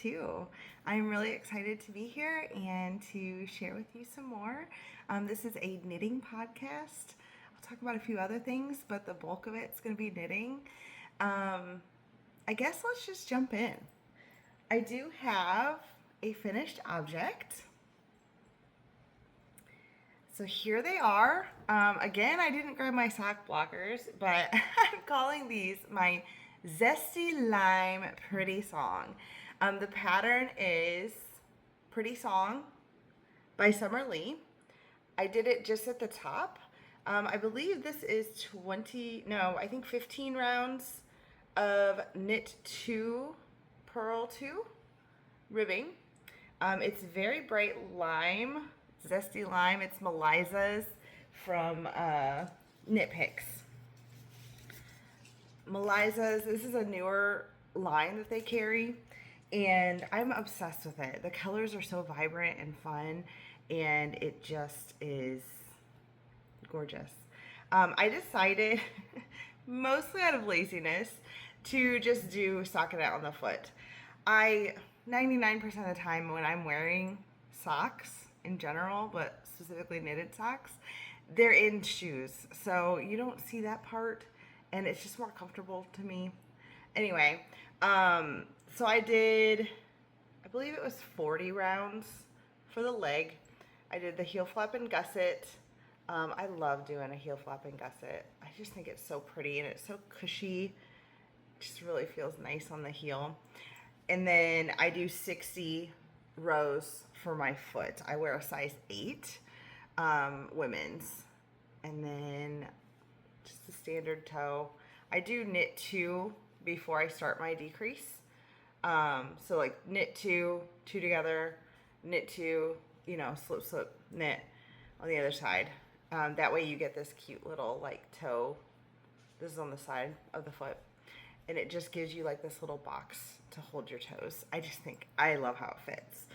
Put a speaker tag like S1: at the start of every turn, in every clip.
S1: too. I'm really excited to be here and to share with you some more. This is a knitting podcast. I'll talk about a few other things, but the bulk of it's going to be knitting. I guess let's just jump in. I do have a finished object. So here they are. Again, I didn't grab my sock blockers, but I'm calling these my Zesty Lime Pretty Song. The pattern is Pretty Song by Summer Lee. I did it just at the top. I believe this is 15 rounds of knit 2, purl 2 ribbing. It's very bright lime, zesty lime. It's Meliza's from Knit Picks. Meliza's, this is a newer line that they carry, and I'm obsessed with it. The colors are so vibrant and fun, and it just is gorgeous. I decided, mostly out of laziness, to just do stockinette on the foot. 99% of the time when I'm wearing socks in general, but specifically knitted socks, they're in shoes. So you don't see that part, and it's just more comfortable to me. Anyway, so I believe it was 40 rounds for the leg. I did the heel flap and gusset. I love doing a heel flap and gusset. I just think it's so pretty and it's so cushy. It just really feels nice on the heel. And then I do 60 rows for my foot. I wear a size 8 women's. And then just the standard toe. I do knit 2 before I start my decrease. So like knit 2, 2 together, knit 2, slip, slip, knit on the other side. That way you get this cute little like toe. This is on the side of the foot. And it just gives you like this little box to hold your toes. I love how it fits.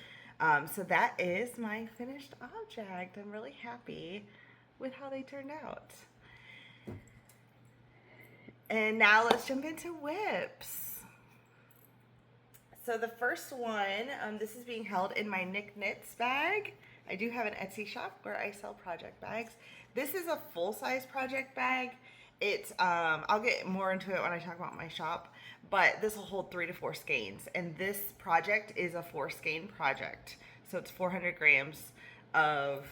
S1: So that is my finished object. I'm really happy with how they turned out. And now let's jump into whips. So the first one, this is being held in my Nick Knits bag. I do have an Etsy shop where I sell project bags. This is a full-size project bag. It's, I'll get more into it when I talk about my shop, but this will hold 3 to 4 skeins. And this project is a 4 skein project. So it's 400 grams of,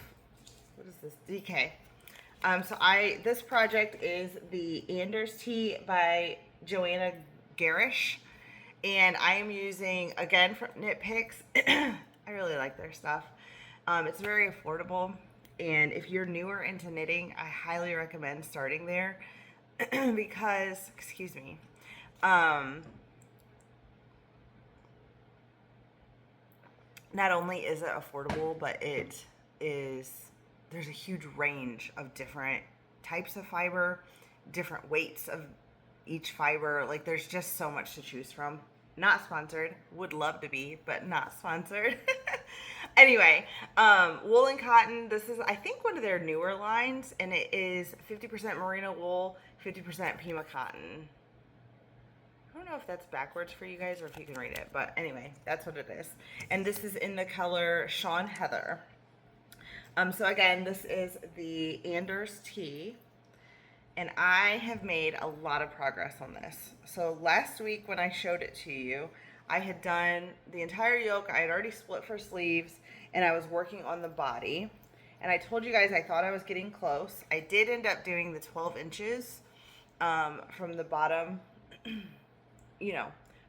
S1: what is this, DK. This project is the Anders Tee by Joanna Garish. And I am using, again, from Knit Picks. I really like their stuff. It's very affordable. And if you're newer into knitting, I highly recommend starting there because, excuse me, not only is it affordable, but there's a huge range of different types of fiber, different weights of each fiber. Like there's just so much to choose from. Not sponsored, would love to be, but not sponsored. Anyway, wool and cotton, this is I think one of their newer lines, and it is 50% merino wool, 50% Pima cotton. I don't know if that's backwards for you guys or if you can read it, but anyway, that's what it is. And this is in the color Sean Heather. So again, this is the Anders Tee, and I have made a lot of progress on this. So last week when I showed it to you, I had done the entire yoke. I had already split for sleeves, and I was working on the body. And I told you guys I thought I was getting close. I did end up doing the 12 inches from the bottom,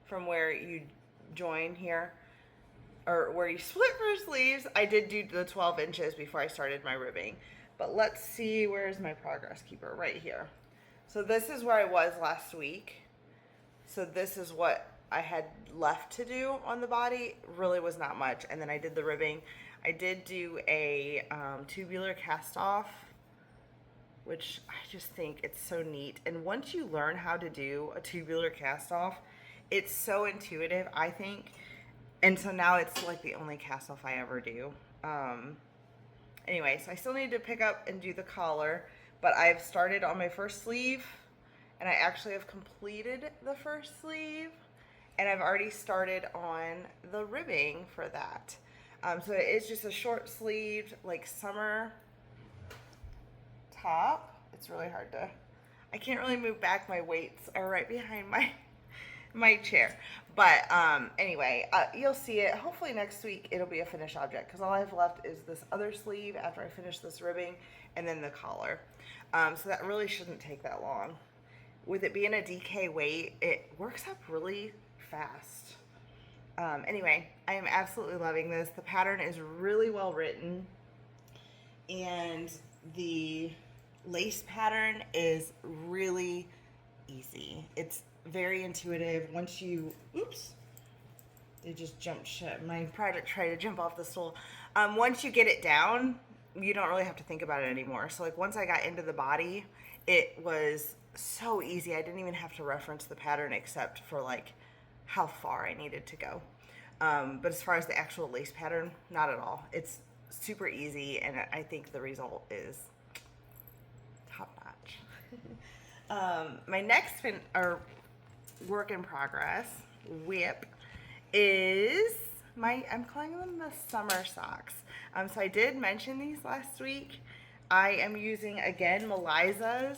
S1: from where you join here, or where you split for sleeves. I did do the 12 inches before I started my ribbing. But let's see, where's my progress keeper? Right here. So this is where I was last week. So this is what I had left to do on the body. Really was not much. And then I did the ribbing. I did do a tubular cast off, which I just think it's so neat. And once you learn how to do a tubular cast off, it's so intuitive, I think. And so now it's like the only cast off I ever do. Anyway, so I still need to pick up and do the collar, but I've started on my first sleeve, and I actually have completed the first sleeve. and I've already started on the ribbing for that. So it is just a short sleeved, like summer top. It's really hard to, I can't really move back. My weights are right behind my chair. But anyway, you'll see it. Hopefully next week it'll be a finished object, because all I have left is this other sleeve after I finish this ribbing, and then the collar. So that really shouldn't take that long. With it being a DK weight, it works up really fast. Anyway, I am absolutely loving this. The pattern is really well written, and the lace pattern is really easy. It's very intuitive. Once you, oops, they just jumped shut. My product tried to jump off the stool. Once you get it down, you don't really have to think about it anymore. So like once I got into the body, it was so easy. I didn't even have to reference the pattern except for like how far I needed to go. But as far as the actual lace pattern, not at all. It's super easy, and I think the result is top notch. My next work in progress whip is I'm calling them the summer socks. So I did mention these last week. I am using, again, Melizza's.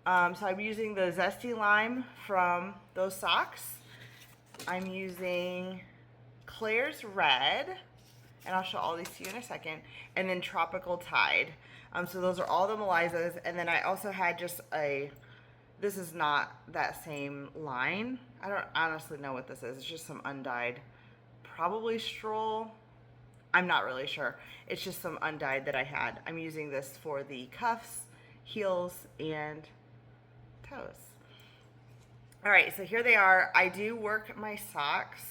S1: So I'm using the Zesty Lime from those socks. I'm using Claire's Red, and I'll show all these to you in a second, and then Tropical Tide. So those are all the Melizza's, and then I also had just this is not that same line. I don't honestly know what this is. It's just some undyed, probably Stroll. I'm not really sure. It's just some undyed that I had. I'm using this for the cuffs, heels, and toes. All right, so here they are. I do work my socks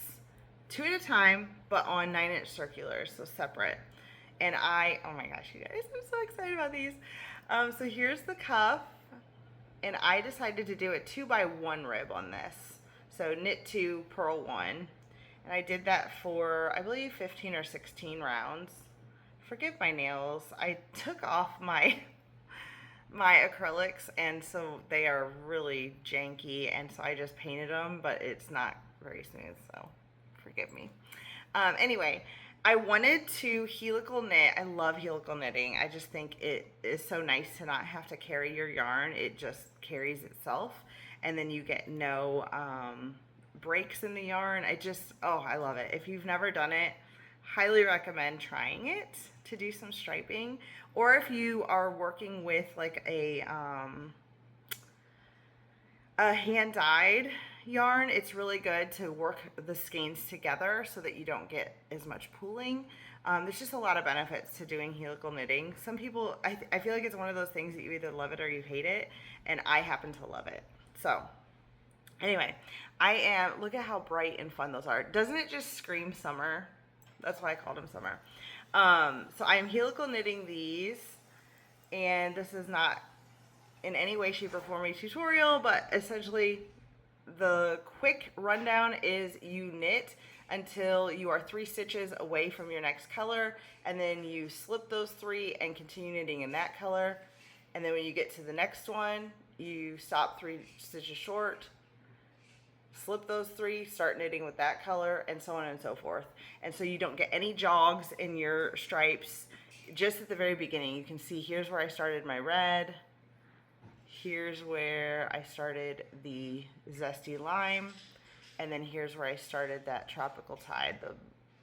S1: 2 at a time, but on 9-inch circulars, so separate. And oh my gosh, you guys, I'm so excited about these. So here's the cuff, and I decided to do a 2x1 rib on this. So knit 2, purl 1. And I did that for, I believe, 15 or 16 rounds. Forgive my nails. I took off my acrylics, and so they are really janky, and so I just painted them, but it's not very smooth, so forgive me. Anyway, I wanted to helical knit. I love helical knitting. I just think it is so nice to not have to carry your yarn. It just carries itself, and then you get no breaks in the yarn. I love it. If you've never done it, highly recommend trying it to do some striping. Or if you are working with like a hand-dyed yarn, it's really good to work the skeins together so that you don't get as much pooling. There's just a lot of benefits to doing helical knitting. Some people, I feel like it's one of those things that you either love it or you hate it, and I happen to love it. So anyway, look at how bright and fun those are. Doesn't it just scream summer? That's why I called them summer. So I am helical knitting these, and this is not in any way, shape, or form a tutorial, but essentially the quick rundown is you knit until you are 3 stitches away from your next color, and then you slip those 3 and continue knitting in that color, and then when you get to the next one, you stop 3 stitches short, slip those 3, start knitting with that color, and so on and so forth. And so you don't get any jogs in your stripes just at the very beginning. You can see here's where I started my red. Here's where I started the Zesty Lime. And then here's where I started that Tropical Tide, the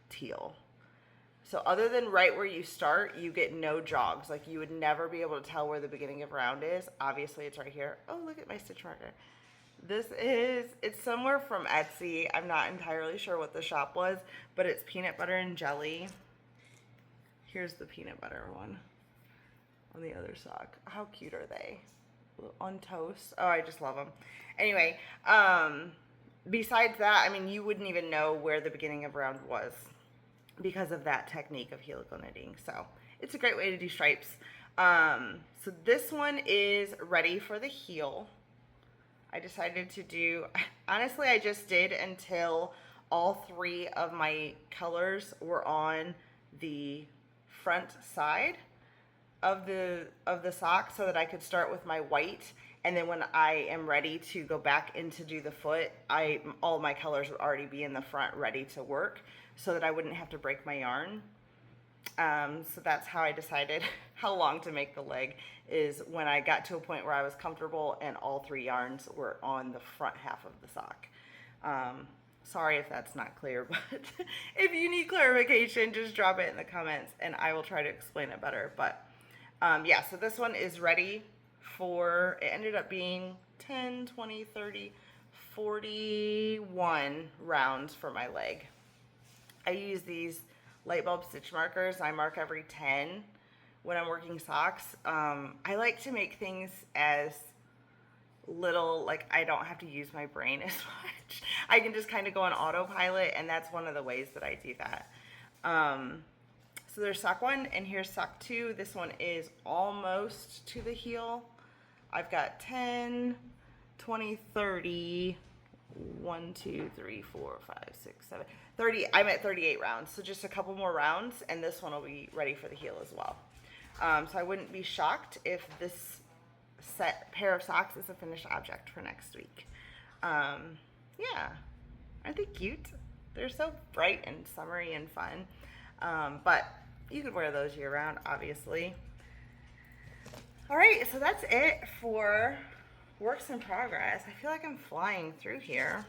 S1: teal. So other than right where you start, you get no jogs. Like you would never be able to tell where the beginning of round is. Obviously it's right here. Oh, look at my stitch marker. It's somewhere from Etsy. I'm not entirely sure what the shop was, but it's peanut butter and jelly. Here's the peanut butter one on the other sock. How cute are they? On toast. Oh, I just love them. Anyway, besides that, I mean, you wouldn't even know where the beginning of round was because of that technique of helical knitting. So it's a great way to do stripes. So this one is ready for the heel. I decided to do, honestly, I just did until all 3 of my colors were on the front side of the sock so that I could start with my white And then when I am ready to go back in to do the foot, all my colors would already be in the front ready to work so that I wouldn't have to break my yarn. So that's how I decided how long to make the leg, is when I got to a point where I was comfortable and all 3 yarns were on the front half of the sock. Sorry if that's not clear, but if you need clarification, just drop it in the comments and I will try to explain it better. But yeah, so this one is ready for, it ended up being 10, 20, 30, 41 rounds for my leg. I use these light bulb stitch markers. I mark every 10 when I'm working socks. I like to make things as little, like I don't have to use my brain as much. I can just kind of go on autopilot, and that's one of the ways that I do that. So there's sock 1 and here's sock 2. This one is almost to the heel. I've got 10, 20, 30, 1, 2, 3, 4, 5, 6, 7, 30. I'm at 38 rounds, so just a couple more rounds and this one will be ready for the heel as well. So I wouldn't be shocked if this set pair of socks is a finished object for next week. Yeah, aren't they cute? They're so bright and summery and fun. But you could wear those year round, obviously. All right, so that's it for works in progress. I feel like I'm flying through here.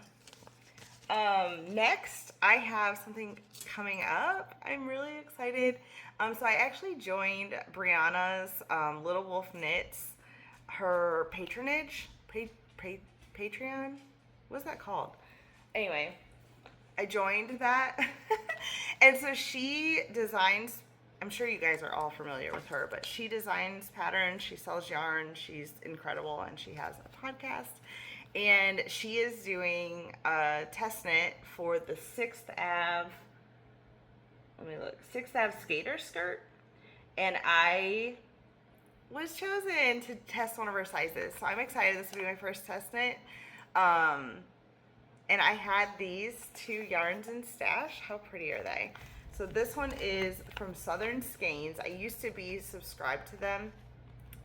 S1: Next, I have something coming up. I'm really excited. So I actually joined Brianna's Little Wolf Knits, her patronage, Patreon? What's that called? Anyway, I joined that. And so she designs, I'm sure you guys are all familiar with her, but she designs patterns, she sells yarn, she's incredible, and she has a podcast. And she is doing a test knit for the 6th Ave, 6th Ave Skater Skirt. And I was chosen to test one of her sizes. So I'm excited. This will be my first test knit. And I had these 2 yarns in stash. How pretty are they? So this one is from Southern Skeins. I used to be subscribed to them.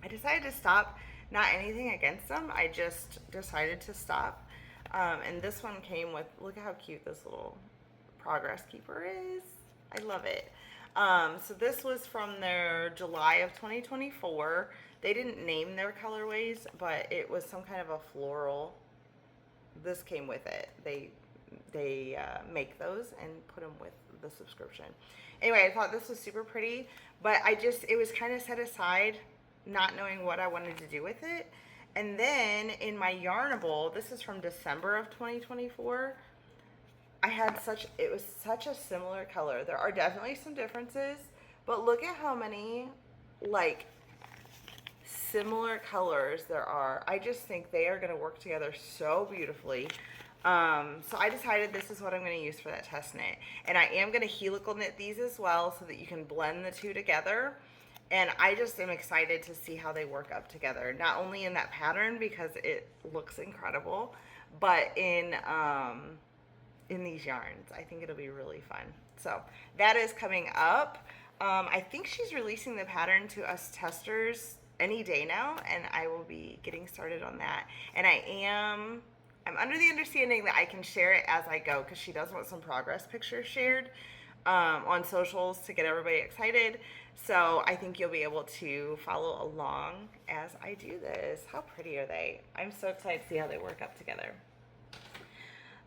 S1: I decided to stop. Not anything against them. I just decided to stop. And this one came with, look at how cute this little progress keeper is. I love it. So this was from their July of 2024. They didn't name their colorways, but it was some kind of a floral. This came with it. They make those and put them with the subscription. Anyway, I thought this was super pretty, but it was kind of set aside, not knowing what I wanted to do with it. And then in my Yarnable, this is from December of 2024, it was such a similar color. There are definitely some differences, but look at how many like similar colors there are. I just think they are going to work together so beautifully. So I decided this is what I'm going to use for that test knit. And I am going to helical knit these as well so that you can blend the 2 together. And I just am excited to see how they work up together. Not only in that pattern because it looks incredible, but in these yarns. I think it'll be really fun. So that is coming up. I think she's releasing the pattern to us testers any day now, and I will be getting started on that. And I'm under the understanding that I can share it as I go because she does want some progress pictures shared on socials to get everybody excited. So I think you'll be able to follow along as I do this. How pretty are they? I'm so excited to see how they work up together.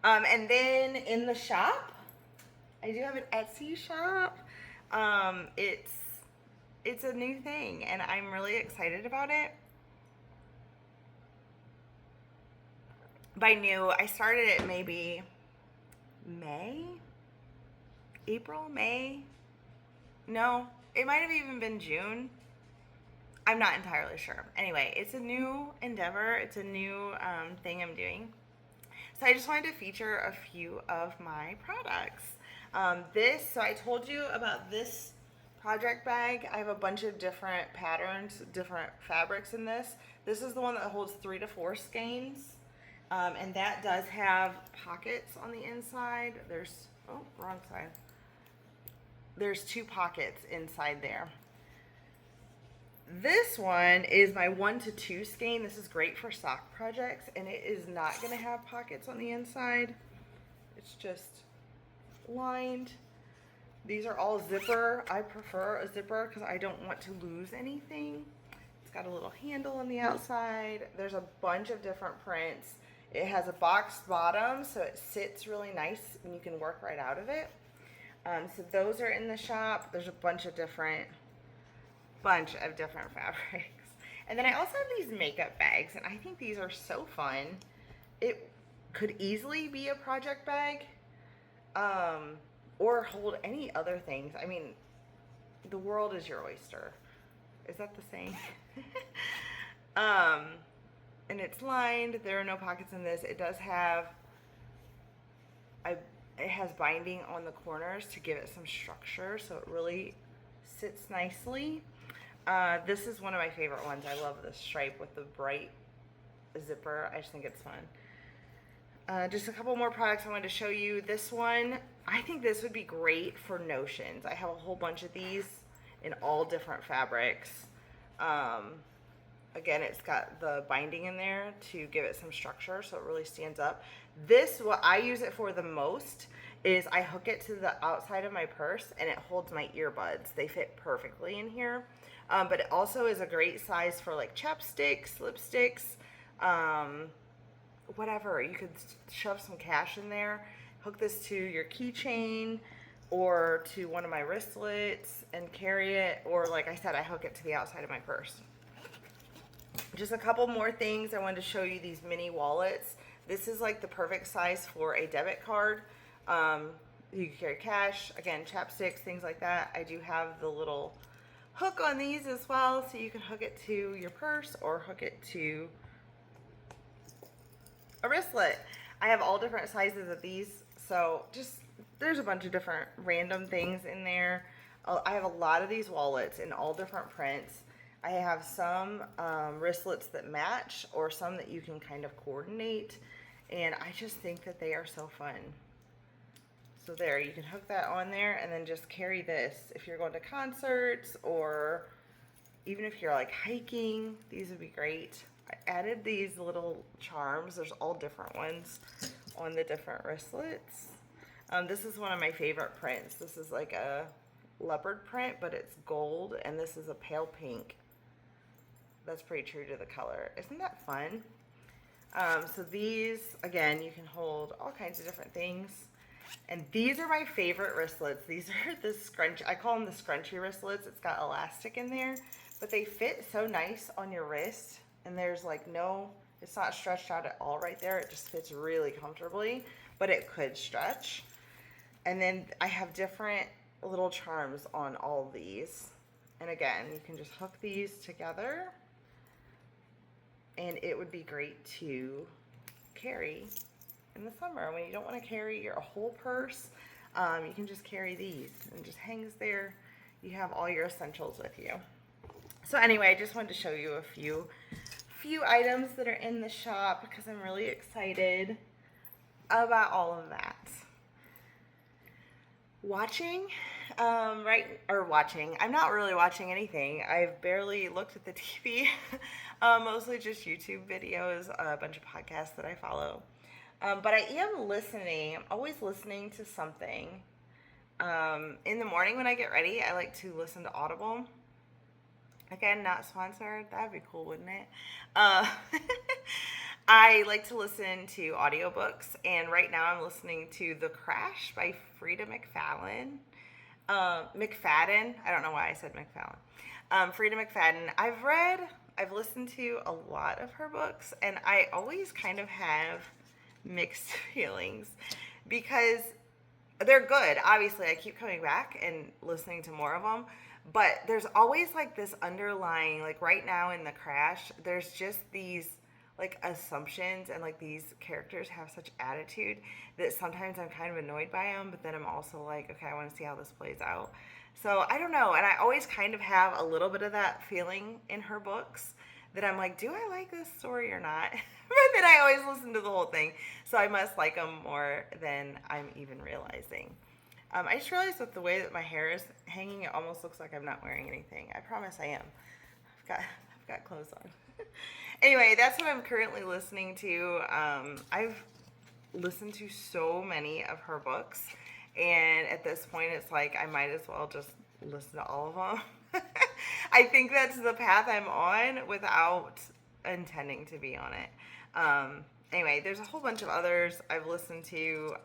S1: And then in the shop, I do have an Etsy shop. It's a new thing and I'm really excited about it. By new, I started it maybe April, May. No, it might have even been June. I'm not entirely sure. Anyway, it's a new endeavor. It's a new thing I'm doing. So I just wanted to feature a few of my products. So I told you about this project bag. I have a bunch of different patterns, different fabrics in this. This is the one that holds 3 to 4 skeins. And that does have pockets on the inside. Wrong side. There's 2 pockets inside there. This one is my 1 to 2 skein. This is great for sock projects, and it is not going to have pockets on the inside. It's just lined. These are all zipper. I prefer a zipper because I don't want to lose anything. It's got a little handle on the outside. There's a bunch of different prints. It has a boxed bottom, so it sits really nice and you can work right out of it. So those are in the shop. There's a bunch of different fabrics. And then I also have these makeup bags, and I think these are so fun. It could easily be a project bag, or hold any other things. I mean, the world is your oyster. Is that the saying? And it's lined. There are no pockets in this. It does have, it has binding on the corners to give it some structure, so it really sits nicely. This is one of my favorite ones. I love this stripe with the bright zipper. I just think it's fun. Just a couple more products I wanted to show you. This one, I think this would be great for notions. I have a whole bunch of these in all different fabrics. Again, it's got the binding in there to give it some structure so it really stands up. This, what I use it for the most is I hook it to the outside of my purse and it holds my earbuds. They fit perfectly in here. But it also is a great size for like chapsticks, lipsticks, whatever. You could shove some cash in there, hook this to your keychain or to one of my wristlets and carry it. Or like I said, I hook it to the outside of my purse. Just a couple more things. I wanted to show you these mini wallets. This is like the perfect size for a debit card. You can carry cash, again, chapsticks, things like that. I do have the little hook on these as well, so you can hook it to your purse or hook it to a wristlet. I have all different sizes of these, so just there's a bunch of different random things in there. I have a lot of these wallets in all different prints. I have some wristlets that match or some that you can kind of coordinate, and I just think that they are so fun. So there, you can hook that on there and then just carry this if you're going to concerts or even if you're like hiking. These would be great. I added these little charms. There's all different ones on the different wristlets. This is one of my favorite prints. This is like a leopard print, but it's gold, and this is a pale pink. That's pretty true to the color. Isn't that fun? So these, again, you can hold all kinds of different things. And these are my favorite wristlets. These are the scrunch, I call them the scrunchy wristlets. It's got elastic in there, but they fit so nice on your wrist. And there's like no, it's not stretched out at all right there. It just fits really comfortably, but it could stretch. And then I have different little charms on all these. And again, you can just hook these together and it would be great to carry in the summer when you don't want to carry your whole purse. You can just carry these and it just hangs there. You have all your essentials with you. So anyway, I just wanted to show you a few items that are in the shop because I'm really excited about all of that. Watching, I'm not really watching anything. I've barely looked at the TV, mostly just YouTube videos, a bunch of podcasts that I follow. But I am listening. I'm always listening to something. In the morning when I get ready, I like to listen to Audible. Again, not sponsored. That'd be cool, wouldn't it? I like to listen to audiobooks, and right now I'm listening to The Crash by Freida McFadden. McFadden. I don't know why I said McFadden. Freida McFadden. I've listened to a lot of her books, and I always kind of have mixed feelings because they're good. Obviously, I keep coming back and listening to more of them, but there's always like this underlying, like right now in The Crash, there's just these like assumptions and like these characters have such attitude that sometimes I'm kind of annoyed by them, but then I'm also like, okay, I want to see how this plays out. So I don't know, and I always kind of have a little bit of that feeling in her books that I'm like, do I like this story or not? But then I always listen to the whole thing, so I must like them more than I'm even realizing. I just realized with the way that my hair is hanging, it almost looks like I'm not wearing anything. I promise I am. I've got clothes on. Anyway, that's what I'm currently listening to. I've listened to so many of her books, and at this point, it's like I might as well just listen to all of them. I think that's the path I'm on without intending to be on it. Anyway, there's a whole bunch of others I've listened to.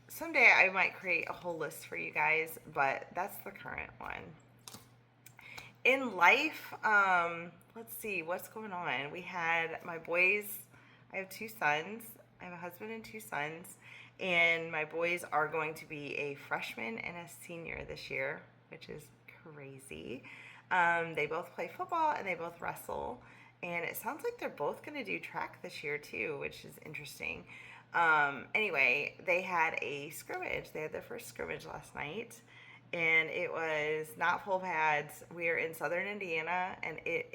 S1: Someday I might create a whole list for you guys, but that's the current one. In life, let's see what's going on. We had my boys. I have 2 sons. I have a husband and 2 sons, and my boys are going to be a freshman and a senior this year, which is crazy. They both play football and they both wrestle, and it sounds like they're both going to do track this year too, which is interesting. Anyway, they had a scrimmage. They had their first scrimmage last night, and it was not full pads. We are in southern Indiana, and I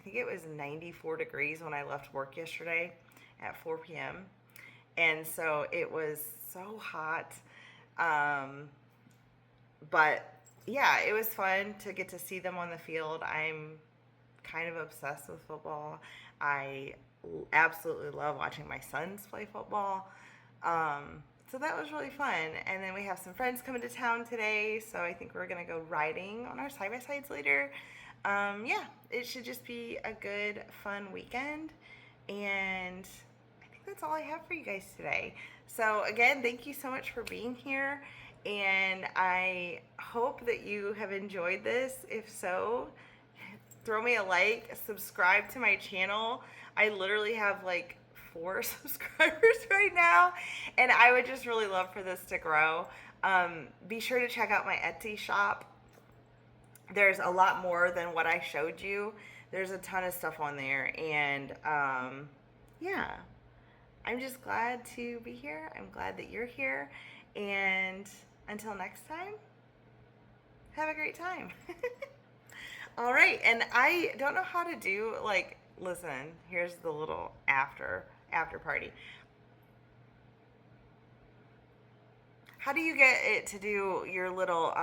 S1: think it was 94 degrees when I left work yesterday at 4 p.m. And so it was so hot. But yeah, it was fun to get to see them on the field. I'm kind of obsessed with football. I absolutely love watching my sons play football. So that was really fun. And then we have some friends coming to town today, so I think we're going to go riding on our side-by-sides later. Yeah, it should just be a good, fun weekend. And I think that's all I have for you guys today. So again, thank you so much for being here. And I hope that you have enjoyed this. If so, throw me a like, subscribe to my channel. I literally have like 4 subscribers right now, and I would just really love for this to grow. Be sure to check out my Etsy shop. There's a lot more than what I showed you. There's a ton of stuff on there, and yeah, I'm just glad to be here. I'm glad that you're here, and until next time, have a great time. All right, and I don't know how to do, like, listen, here's the little after party. How do you get it to do your little,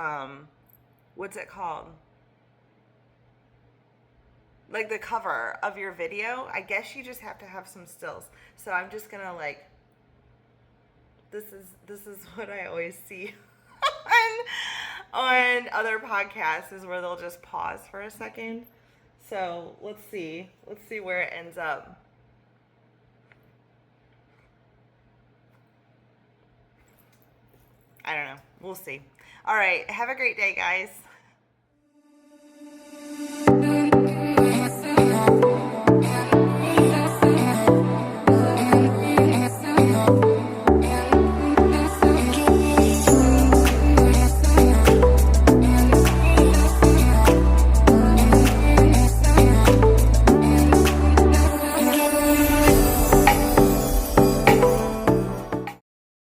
S1: what's it called? Like the cover of your video? I guess you just have to have some stills. So I'm just gonna like, this is what I always see on other podcasts, is where they'll just pause for a second. So let's see where it ends up. I don't know. We'll see. All right. Have a great day, guys.